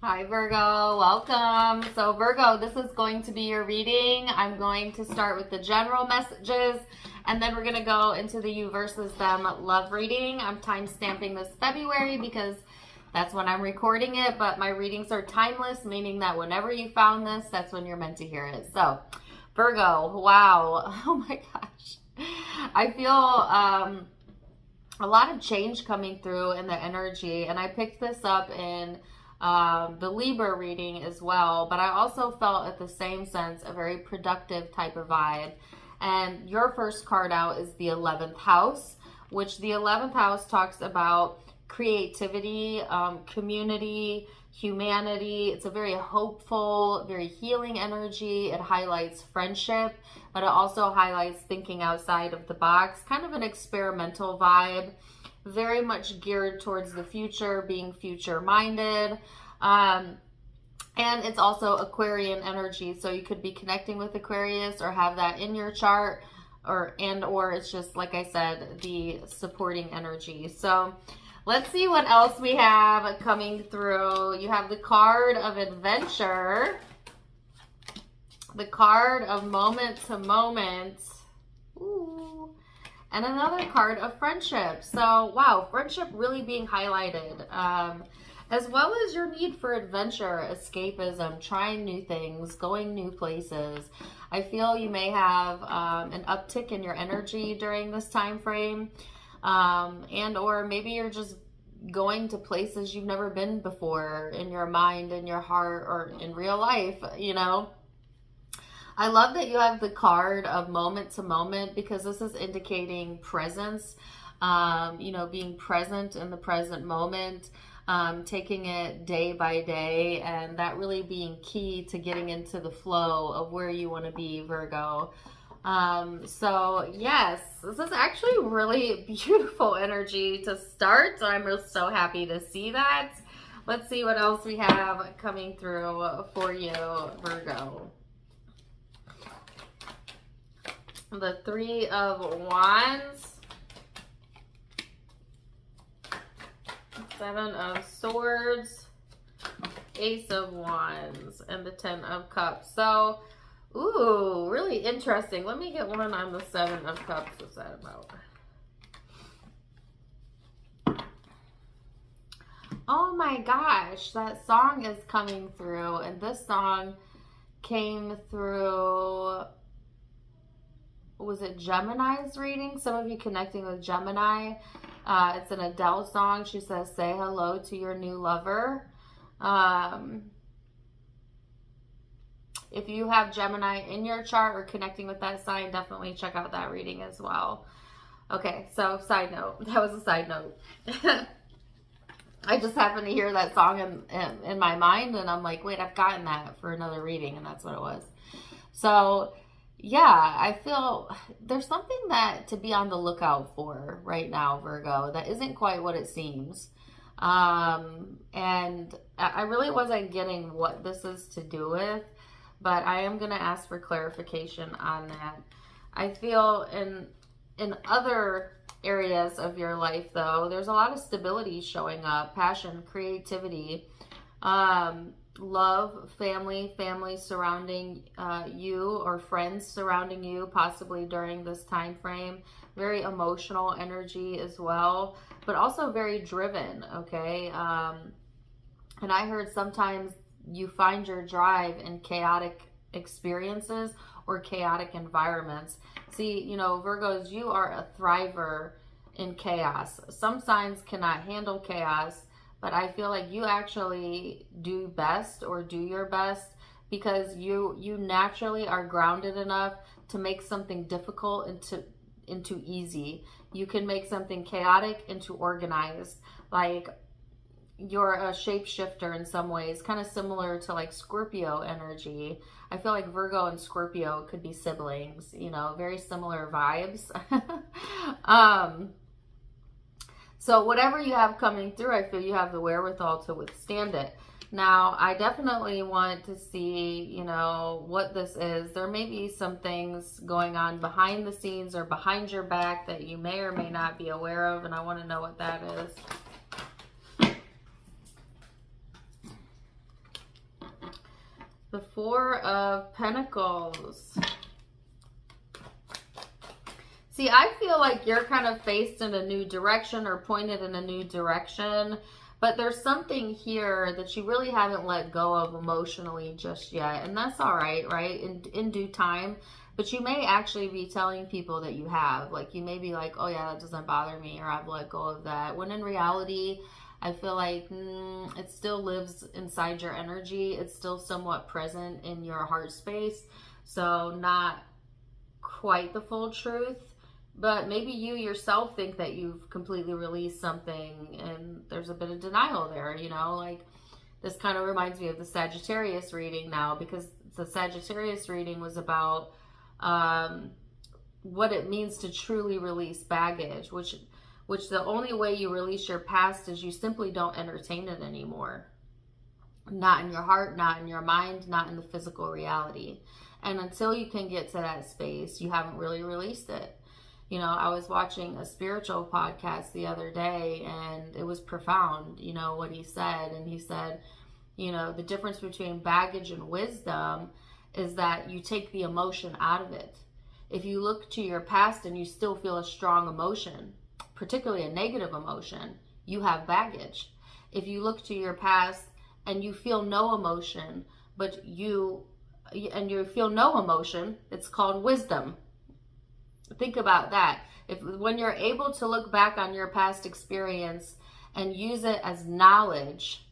Hi Virgo, welcome. So Virgo, this is going to be your reading. I'm going to start with the general messages and then we're going to go into the you versus them love reading. I'm time stamping this February because that's when I'm recording it, but my readings are timeless, meaning that whenever you found this, that's when you're meant to hear it. So Virgo, wow. Oh my gosh. I feel a lot of change coming through in the energy, and I picked this up in the Libra reading as well, but I also felt at the same sense a very productive type of vibe. And your first card out is the 11th house, which the 11th house talks about creativity, community, humanity. It's a very hopeful, very healing energy. It highlights friendship, but it also highlights thinking outside of the box, kind of an experimental vibe, very much geared towards the future, being future minded. And it's also Aquarian energy, so you could be connecting with Aquarius or have that in your chart, or it's just, like I said, the supporting energy. So let's see what else we have coming through. You have the card of adventure, the card of moment to moment, ooh, and another card of friendship. So wow, friendship really being highlighted, as well as your need for adventure, escapism, trying new things, going new places. I feel you may have an uptick in your energy during this time frame, and or maybe you're just going to places you've never been before in your mind, in your heart, or in real life, you know. I love that you have the card of moment to moment because this is indicating presence, being present in the present moment, taking it day by day, and that really being key to getting into the flow of where you want to be, Virgo. So yes, this is actually really beautiful energy to start. I'm just so happy to see that. Let's see what else we have coming through for you, Virgo. The Three of Wands, Seven of Swords, Ace of Wands, and the Ten of Cups. So, ooh, really interesting. Let me get one on the Seven of Cups. What's that about? Oh my gosh, that song is coming through, and this song came through, was it Gemini's reading? Some of you connecting with Gemini. It's an Adele song. She says, say hello to your new lover. If you have Gemini in your chart or connecting with that sign, definitely check out that reading as well. Okay, so side note. That was a side note. I just happened to hear that song in my mind, and I'm like, wait, I've gotten that for another reading, and that's what it was. So yeah, I feel there's something that to be on the lookout for right now, Virgo, that isn't quite what it seems. And I really wasn't getting what this is to do with, but I am going to ask for clarification on that. I feel in other areas of your life, though, there's a lot of stability showing up, passion, creativity, love, family surrounding you, or friends surrounding you, possibly during this time frame. Very emotional energy as well, but also very driven, okay? And I heard sometimes you find your drive in chaotic experiences or chaotic environments. See, Virgos, you are a thriver in chaos. Some signs cannot handle chaos, but I feel like you actually do best, or do your best, because you naturally are grounded enough to make something difficult into easy. You can make something chaotic into organized. Like, you're a shapeshifter in some ways, kind of similar to like Scorpio energy. I feel like Virgo and Scorpio could be siblings, very similar vibes. So whatever you have coming through, I feel you have the wherewithal to withstand it. Now, I definitely want to see, what this is. There may be some things going on behind the scenes or behind your back that you may or may not be aware of, and I want to know what that is. The Four of Pentacles. See, I feel like you're kind of faced in a new direction or pointed in a new direction, but there's something here that you really haven't let go of emotionally just yet, and that's all right, right? In due time. But you may actually be telling people that you have. Like, you may be like, oh yeah, that doesn't bother me, or I've let go of that. When in reality, I feel like it still lives inside your energy. It's still somewhat present in your heart space. So not quite the full truth. But maybe you yourself think that you've completely released something and there's a bit of denial there, you know, like this kind of reminds me of the Sagittarius reading now, because the Sagittarius reading was about what it means to truly release baggage, which the only way you release your past is you simply don't entertain it anymore. Not in your heart, not in your mind, not in the physical reality. And until you can get to that space, you haven't really released it. You know, I was watching a spiritual podcast the other day and it was profound, you know, what he said. And he said, you know, the difference between baggage and wisdom is that you take the emotion out of it. If you look to your past and you still feel a strong emotion, particularly a negative emotion, you have baggage. If you look to your past and you feel no emotion, but you feel no emotion, it's called wisdom. Think about that. When you're able to look back on your past experience and use it as knowledge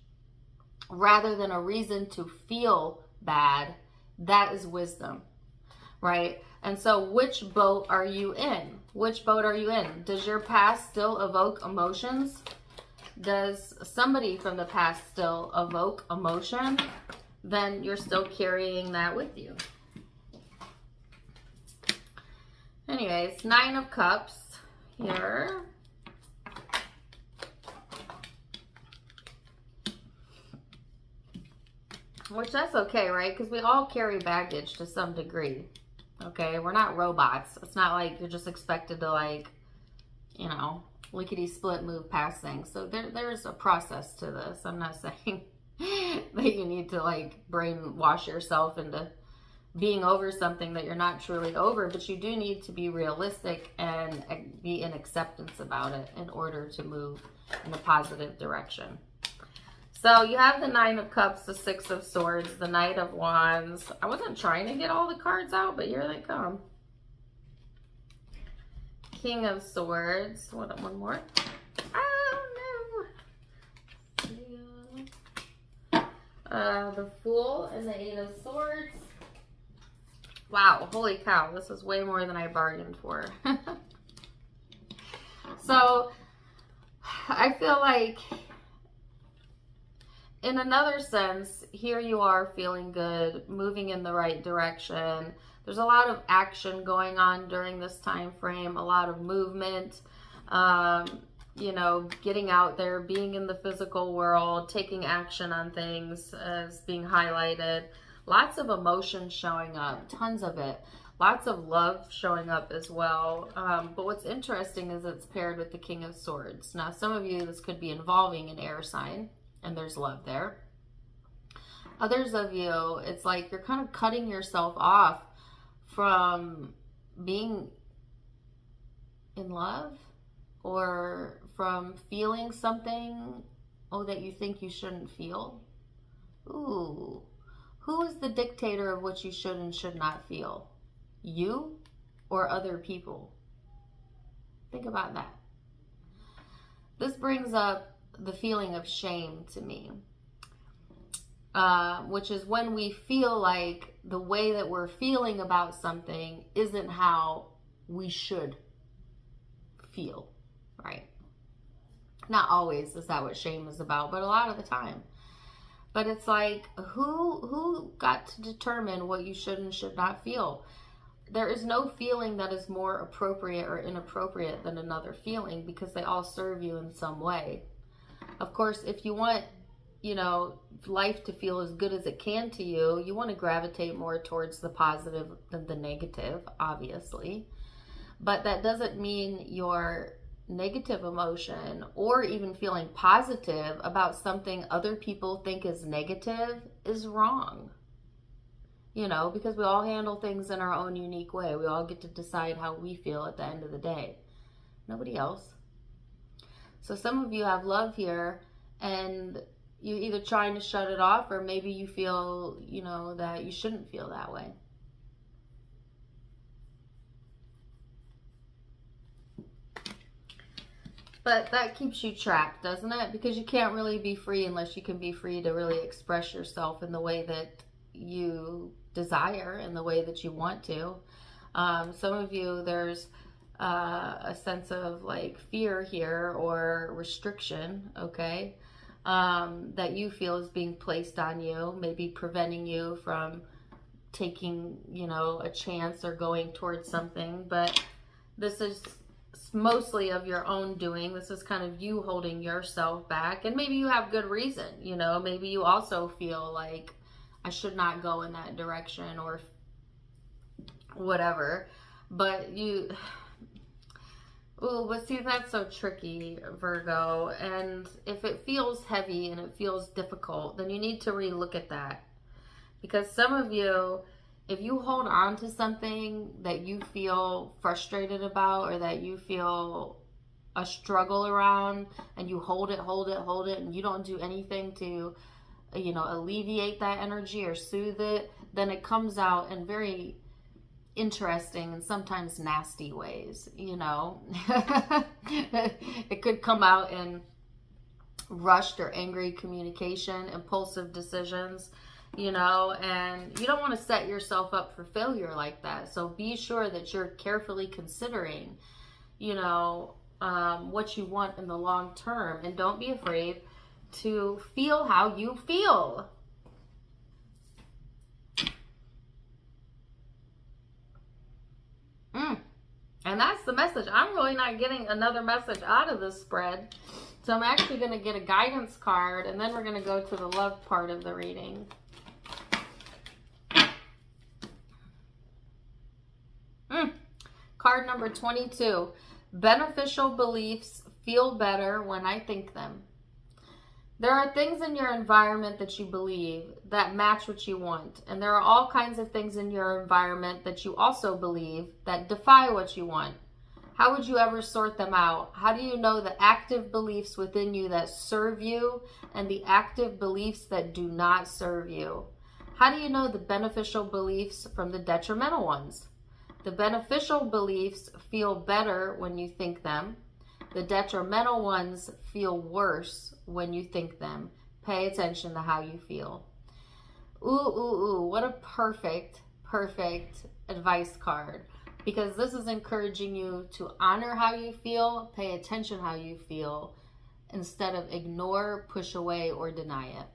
rather than a reason to feel bad, that is wisdom, right? And so which boat are you in? Which boat are you in? Does your past still evoke emotions? Does somebody from the past still evoke emotion? Then you're still carrying that with you. Anyways, Nine of Cups here. Which that's okay, right? Because we all carry baggage to some degree. Okay, we're not robots. It's not like you're just expected to, like, you know, lickety-split move past things. So there's a process to this. I'm not saying that you need to, like, brainwash yourself into being over something that you're not truly over, but you do need to be realistic and be in acceptance about it in order to move in a positive direction. So you have the Nine of Cups, the Six of Swords, the Knight of Wands. I wasn't trying to get all the cards out, but here they come. King of Swords. What, one more? Oh no. The Fool and the Eight of Swords. Wow, holy cow, this is way more than I bargained for. So, I feel like, in another sense, here you are feeling good, moving in the right direction. There's a lot of action going on during this time frame, a lot of movement, you know, getting out there, being in the physical world, taking action on things as being highlighted. Lots of emotion showing up, tons of it. Lots of love showing up as well. But what's interesting is it's paired with the King of Swords. Now, some of you, this could be involving an air sign, and there's love there. Others of you, it's like you're kind of cutting yourself off from being in love or from feeling something, that you think you shouldn't feel. Ooh. Who is the dictator of what you should and should not feel? You or other people? Think about that. This brings up the feeling of shame to me, which is when we feel like the way that we're feeling about something isn't how we should feel, right? Not always is that what shame is about, but a lot of the time. But it's like, who got to determine what you should and should not feel? There is no feeling that is more appropriate or inappropriate than another feeling, because they all serve you in some way. Of course, if you want, you know, life to feel as good as it can to you, you want to gravitate more towards the positive than the negative, obviously. But that doesn't mean your negative emotion or even feeling positive about something other people think is negative is wrong. you know, because we all handle things in our own unique way. We all get to decide how we feel at the end of the day. Nobody else. So some of you have love here, and you're either trying to shut it off, or maybe you feel, you know, that you shouldn't feel that way. But that keeps you trapped, doesn't it? Because you can't really be free unless you can be free to really express yourself in the way that you desire, in the way that you want to. Some of you, there's a sense of like fear here, or restriction, okay, that you feel is being placed on you, maybe preventing you from taking, you know, a chance or going towards something. But this is mostly of your own doing. This is kind of you holding yourself back, and maybe you have good reason, you know, maybe you also feel like I should not go in that direction or whatever. But you, oh, but see, that's so tricky, Virgo. And if it feels heavy and it feels difficult, then you need to relook at that. Because some of you, if you hold on to something that you feel frustrated about, or that you feel a struggle around, and you hold it, and you don't do anything to, you know, alleviate that energy or soothe it, then it comes out in very interesting and sometimes nasty ways, you know. It could come out in rushed or angry communication, impulsive decisions, you know, and you don't want to set yourself up for failure like that. So be sure that you're carefully considering, you know, what you want in the long term, and don't be afraid to feel how you feel. And that's the message. I'm really not getting another message out of this spread. So I'm actually going to get a guidance card, and then we're going to go to the love part of the reading. Card number 22. Beneficial beliefs feel better when I think them. There are things in your environment that you believe that match what you want. And there are all kinds of things in your environment that you also believe that defy what you want. How would you ever sort them out? How do you know the active beliefs within you that serve you and the active beliefs that do not serve you? How do you know the beneficial beliefs from the detrimental ones? The beneficial beliefs feel better when you think them. The detrimental ones feel worse when you think them. Pay attention to how you feel. Ooh, what a perfect advice card. Because this is encouraging you to honor how you feel, pay attention how you feel, instead of ignore, push away, or deny it.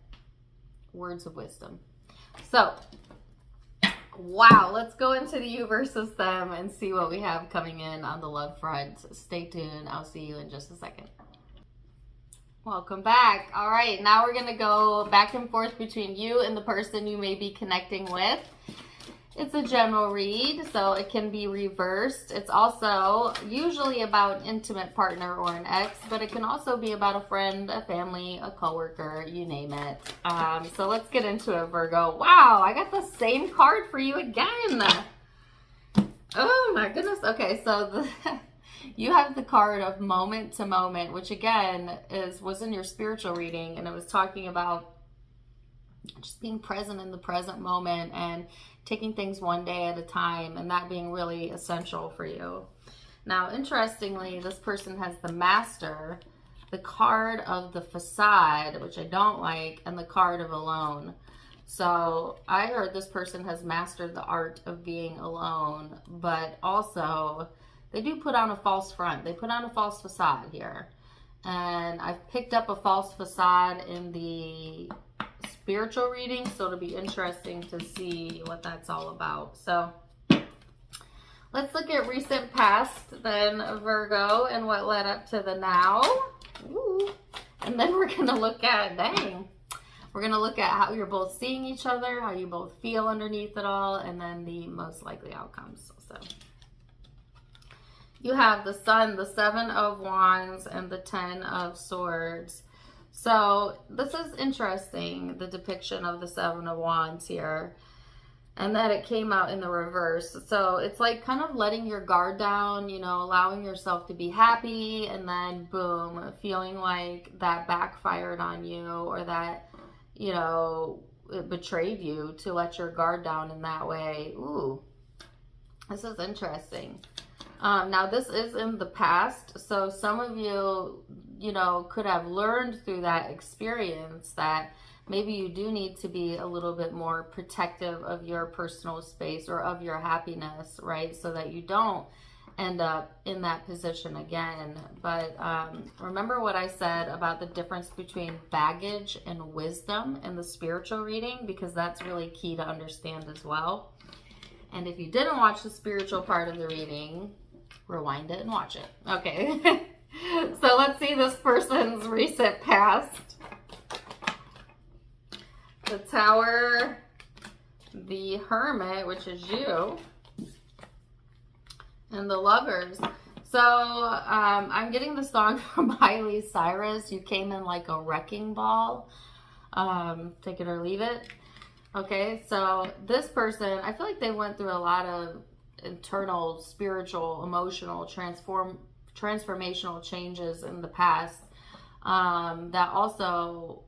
Words of wisdom. So, wow, let's go into the you versus them and see what we have coming in on the love front. Stay tuned. I'll see you in just a second. Welcome back. All right, now we're going to go back and forth between you and the person you may be connecting with. It's a general read, so it can be reversed. It's also usually about an intimate partner or an ex, but it can also be about a friend, a family, a coworker, you name it. So let's get into it, Virgo. Wow, I got the same card for you again. Oh my goodness. Okay, so you have the card of moment to moment, which again was in your spiritual reading, and it was talking about just being present in the present moment and taking things one day at a time, and that being really essential for you. Now, interestingly, this person has the Master, the card of the Facade, which I don't like, and the card of Alone. So I heard this person has mastered the art of being alone, but also they do put on a false front. They put on a false facade here. And I've picked up a false facade in the spiritual reading, so it'll be interesting to see what that's all about. So let's look at recent past then, Virgo, and what led up to the now. Ooh. And then we're going to look at, we're going to look at how you're both seeing each other, how you both feel underneath it all, and then the most likely outcomes. So you have the Sun, the Seven of Wands, and the Ten of Swords. So this is interesting, the depiction of the Seven of Wands here. and that it came out in the reverse. So it's like kind of letting your guard down, you know, allowing yourself to be happy, and then boom, feeling like that backfired on you, or that, you know, it betrayed you to let your guard down in that way. Ooh, this is interesting. Now this is in the past, so some of you, you know, could have learned through that experience that maybe you do need to be a little bit more protective of your personal space or of your happiness, right? So that you don't end up in that position again. But remember what I said about the difference between baggage and wisdom in the spiritual reading, because that's really key to understand as well. And if you didn't watch the spiritual part of the reading, rewind it and watch it. Okay. So let's see this person's recent past. The Tower, the Hermit, which is you, and the Lovers. So I'm getting the song from Miley Cyrus, You Came In Like a Wrecking Ball. Take it or leave it. Okay, so this person, I feel like they went through a lot of internal, spiritual, emotional, transformational changes in the past that also,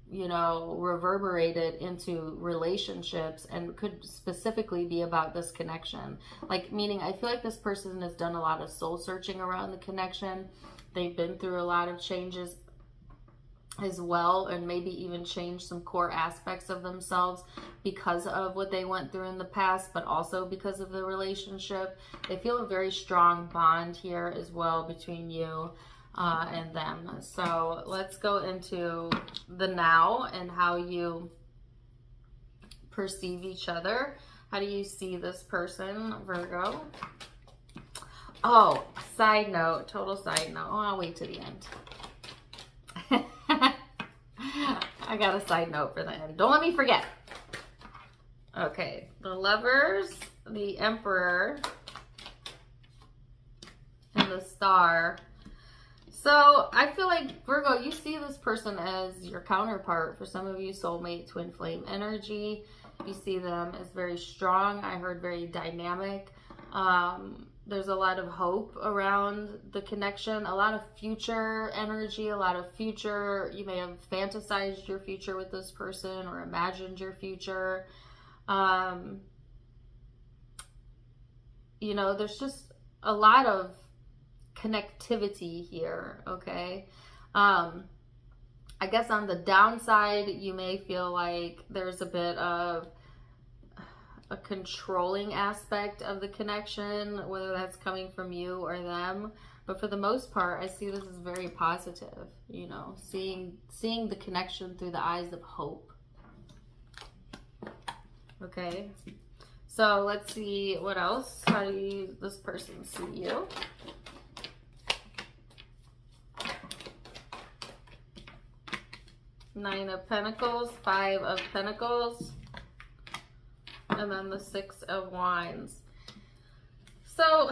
you know, reverberated into relationships, and could specifically be about this connection. Like, meaning I feel like this person has done a lot of soul searching around the connection. They've been through a lot of changes as well, and maybe even changed some core aspects of themselves because of what they went through in the past, but also because of the relationship. They feel a very strong bond here as well between you and them. So let's go into the now and how you perceive each other. How do you see this person, Virgo? Oh, side note, total side note. Oh, I'll wait to the end. I got a side note for the end. Don't let me forget. Okay, the Lovers, the Emperor, and the Star. So I feel like, Virgo, you see this person as your counterpart. For some of you, soulmate, twin flame energy. You see them as very strong. I heard very dynamic. There's a lot of hope around the connection, a lot of future energy, a lot of future. You may have fantasized your future with this person or imagined your future. You know, there's just a lot of connectivity here, okay? I guess on the downside, you may feel like there's a bit of a controlling aspect of the connection, whether that's coming from you or them. But for the most part, I see this as very positive, you know, seeing the connection through the eyes of hope. Okay, so let's see what else. How do this person see you? Nine of Pentacles, Five of Pentacles, and then the Six of Wands. So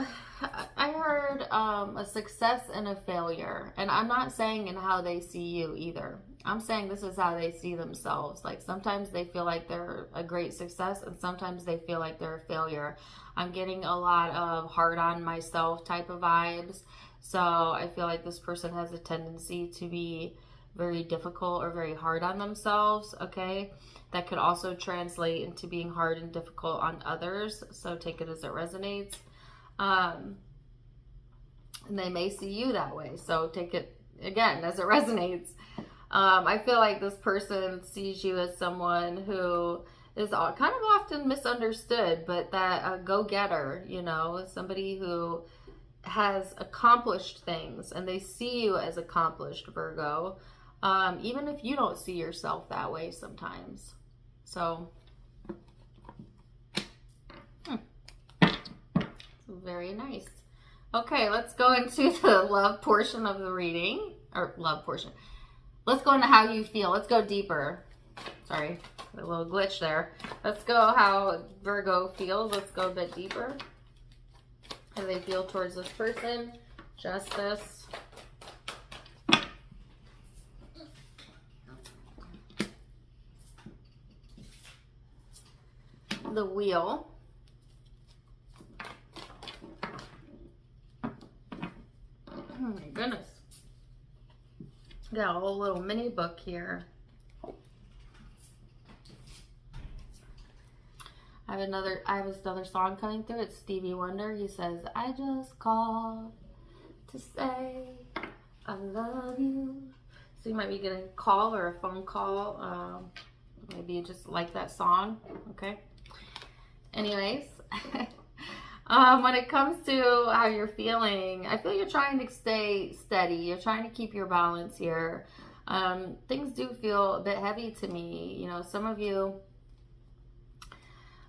I heard a success and a failure, and I'm not saying in how they see you either. I'm saying this is how they see themselves. Like, sometimes they feel like they're a great success, and sometimes they feel like they're a failure. I'm getting a lot of hard on myself type of vibes. So I feel like this person has a tendency to be very difficult or very hard on themselves, okay? That could also translate into being hard and difficult on others, so take it as it resonates. And they may see you that way, so take it, again, as it resonates. I feel like this person sees you as someone who is kind of often misunderstood, but that go-getter, you know, somebody who has accomplished things, and they see you as accomplished, Virgo. Even if you don't see yourself that way sometimes. So, very nice. Okay, let's go into the love portion of the reading. Or love portion. Let's go into how you feel. Let's go deeper. Sorry, a little glitch there. Let's go how Virgo feels. Let's go a bit deeper. How they feel towards this person. Justice. the Wheel. Oh my goodness. Got a whole little mini book here. I have another song coming through. It's Stevie Wonder. He says, I just called to say I love you. So you might be getting a call or a phone call. Maybe you just like that song. Okay. Anyways, when it comes to how you're feeling, I feel you're trying to stay steady. You're trying to keep your balance here. Things do feel a bit heavy to me. You know, some of you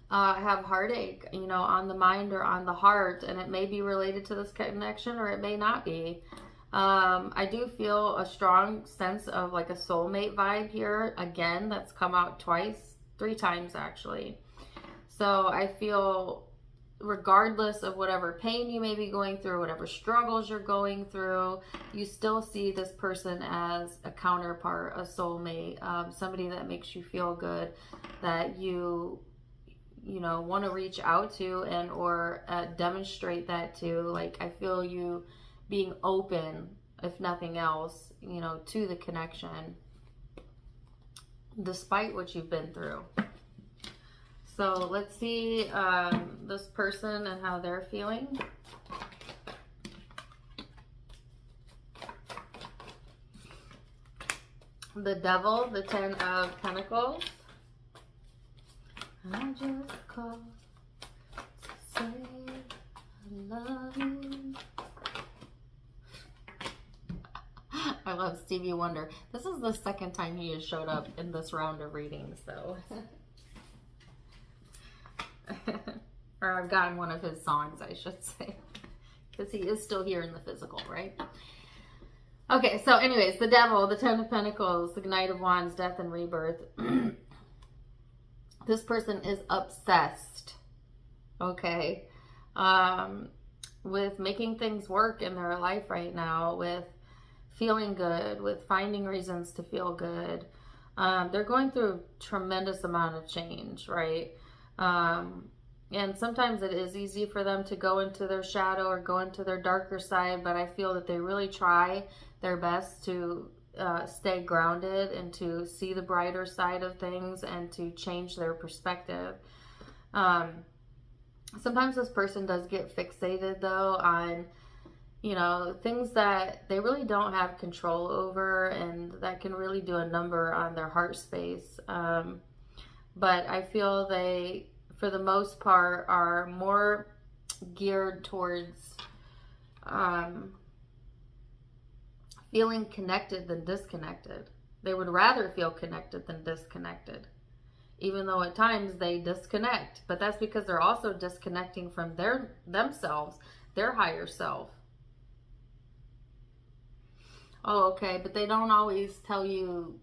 have heartache, you know, on the mind or on the heart, and it may be related to this connection or it may not be. I do feel a strong sense of like a soulmate vibe here. Again, that's come out three times actually. So I feel regardless of whatever pain you may be going through, whatever struggles you're going through, you still see this person as a counterpart, a soulmate, somebody that makes you feel good, that you know, want to reach out to and or demonstrate that to. Like, I feel you being open, if nothing else, you know, to the connection despite what you've been through. So let's see this person and how they're feeling. The Devil, the 10 of Pentacles. I just called to say I love you. I love Stevie Wonder. This is the second time he has showed up in this round of readings, so. Or I've gotten one of his songs, I should say. Because he is still here in the physical, right? Okay, so anyways, the Devil, the 10 of Pentacles, the Knight of Wands, Death and Rebirth. This person is obsessed, okay, with making things work in their life right now, with feeling good, with finding reasons to feel good. They're going through a tremendous amount of change, right? And sometimes it is easy for them to go into their shadow or go into their darker side, but I feel that they really try their best to stay grounded and to see the brighter side of things and to change their perspective. Sometimes this person does get fixated though on, you know, things that they really don't have control over, and that can really do a number on their heart space. But I feel they, for the most part, are more geared towards feeling connected than disconnected. They would rather feel connected than disconnected, even though at times they disconnect. But that's because they're also disconnecting from themselves, their higher self. Oh, okay, but they don't always tell you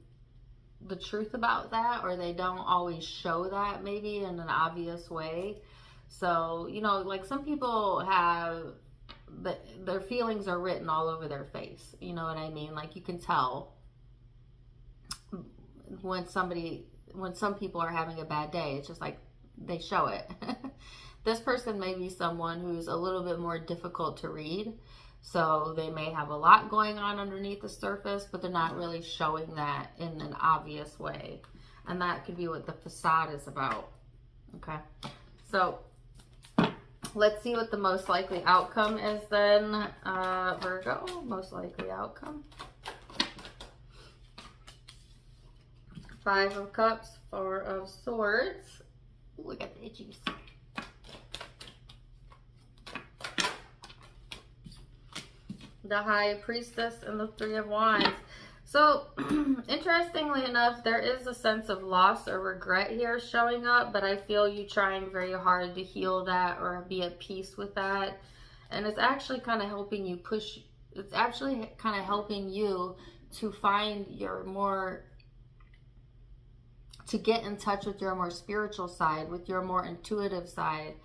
the truth about that, or they don't always show that maybe in an obvious way. So, you know, like some people have their feelings are written all over their face. You know what I mean? Like you can tell when some people are having a bad day. It's just like they show it. This person may be someone who's a little bit more difficult to read. So they may have a lot going on underneath the surface, but they're not really showing that in an obvious way. And that could be what the facade is about. Okay. So let's see what the most likely outcome is then, Virgo. Most likely outcome. 5 of Cups, 4 of Swords. Ooh, I got the itchies. The High Priestess and the 3 of Wands. So, interestingly enough, there is a sense of loss or regret here showing up, but I feel you trying very hard to heal that or be at peace with that. And it's actually kind of helping you it's actually kind of helping you to find your more, to get in touch with your more spiritual side, with your more intuitive side,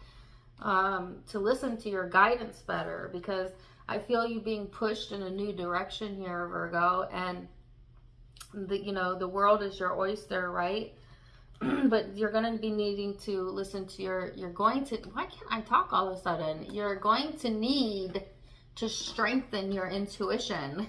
to listen to your guidance better, because I feel you being pushed in a new direction here, Virgo, and the world is your oyster, right? but you're going to be needing to listen to you're going to, why can't I talk all of a sudden? You're going to need to strengthen your intuition.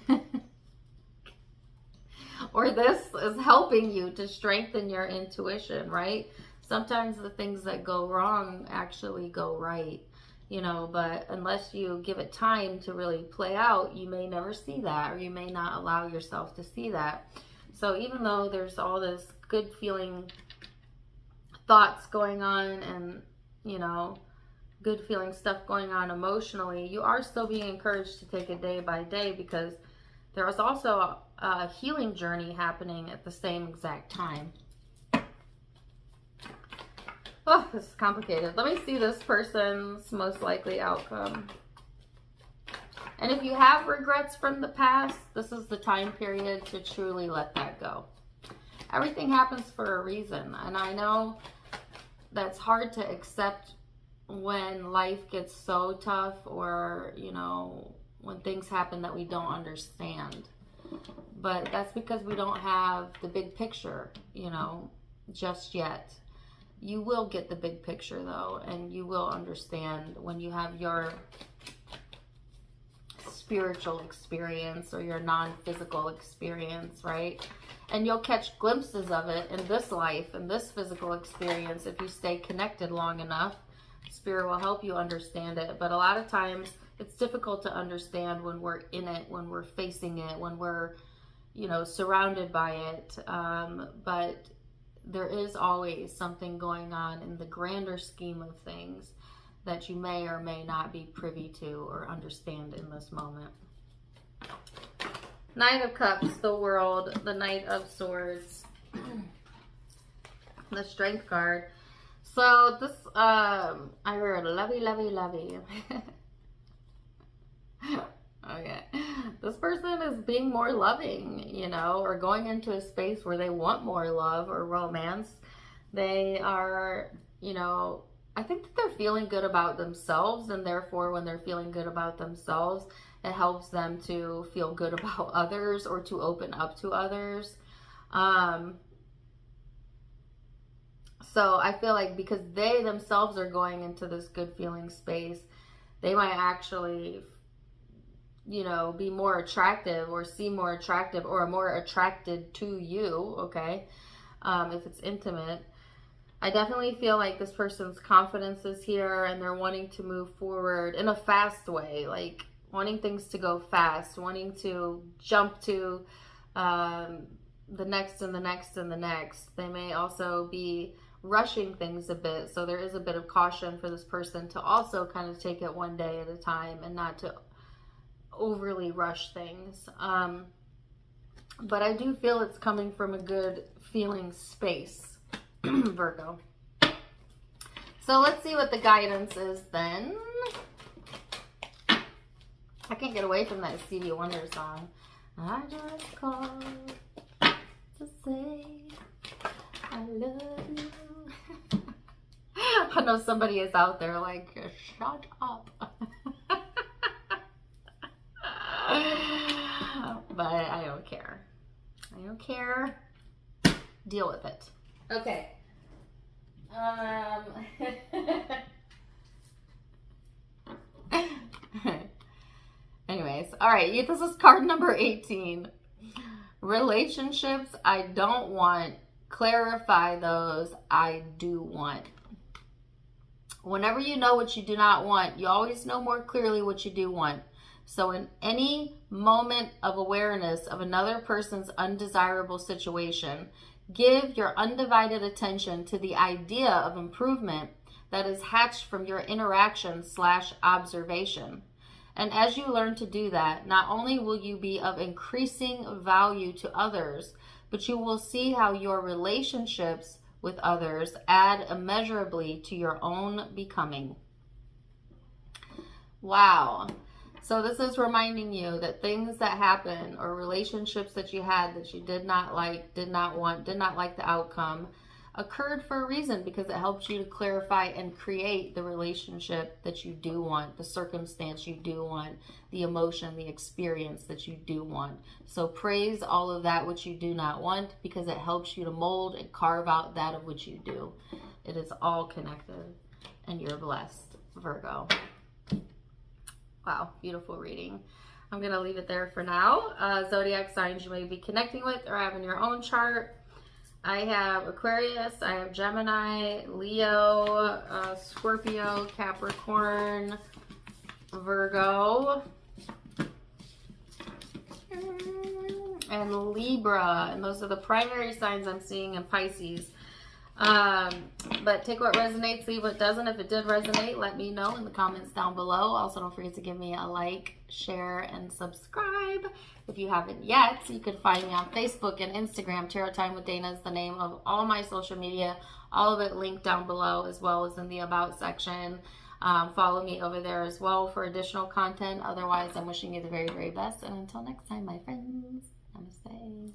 Or this is helping you to strengthen your intuition, right? Sometimes the things that go wrong actually go right, you know, but unless you give it time to really play out, you may never see that, or you may not allow yourself to see that. So even though there's all this good feeling thoughts going on and, you know, good feeling stuff going on emotionally, you are still being encouraged to take it day by day, because there is also a healing journey happening at the same exact time. Oh, this is complicated. Let me see this person's most likely outcome. And if you have regrets from the past, this is the time period to truly let that go. Everything happens for a reason. And I know that's hard to accept when life gets so tough, or, you know, when things happen that we don't understand. But that's because we don't have the big picture, you know, just yet. You will get the big picture though, and you will understand when you have your spiritual experience or your non-physical experience, right? And you'll catch glimpses of it in this life, in this physical experience. If you stay connected long enough, Spirit will help you understand it. But a lot of times it's difficult to understand when we're in it, when we're facing it, when we're, you know, surrounded by it. But there is always something going on in the grander scheme of things that you may or may not be privy to or understand in this moment. Knight of Cups, the World, the Knight of Swords, the Strength card. So this, I heard lovey, lovey, lovey. Okay. This person is being more loving, you know, or going into a space where they want more love or romance. They are, you know, I think that they're feeling good about themselves, and therefore when they're feeling good about themselves, it helps them to feel good about others or to open up to others. So I feel like because they themselves are going into this good feeling space, they might actually, you know, be more attractive or seem more attractive or more attracted to you, okay, if it's intimate. I definitely feel like this person's confidence is here, and they're wanting to move forward in a fast way, like wanting things to go fast, wanting to jump to the next and the next and the next. They may also be rushing things a bit, so there is a bit of caution for this person to also kind of take it one day at a time and not to overly rush things. But I do feel it's coming from a good feeling space, Virgo. So let's see what the guidance is then. I can't get away from that Stevie Wonder song. I just called to say I love you. I know somebody is out there like, shut up. But I don't care. I don't care. Deal with it. Okay. Anyways, all right. This is card number 18. Relationships I don't want. Clarify those I do want. Whenever you know what you do not want, you always know more clearly what you do want. So in any moment of awareness of another person's undesirable situation, give your undivided attention to the idea of improvement that is hatched from your interaction/observation. And as you learn to do that, not only will you be of increasing value to others, but you will see how your relationships with others add immeasurably to your own becoming. Wow. So this is reminding you that things that happen or relationships that you had that you did not like, did not want, did not like the outcome, occurred for a reason, because it helps you to clarify and create the relationship that you do want, the circumstance you do want, the emotion, the experience that you do want. So praise all of that which you do not want, because it helps you to mold and carve out that of which you do. It is all connected, and you're blessed, Virgo. Wow, beautiful reading. I'm going to leave it there for now. Zodiac signs you may be connecting with or have in your own chart. I have Aquarius, I have Gemini, Leo, Scorpio, Capricorn, Virgo, and Libra. And those are the primary signs I'm seeing in Pisces. But take what resonates, leave what doesn't. If it did resonate, let me know in the comments down below. Also, don't forget to give me a like, share, and subscribe if you haven't yet. You can find me on Facebook and Instagram. Tarot Time with Dana is the name of all my social media. All of it linked down below, as well as in the About section. Follow me over there as well for additional content. Otherwise, I'm wishing you the very, very best. And until next time, my friends, namaste.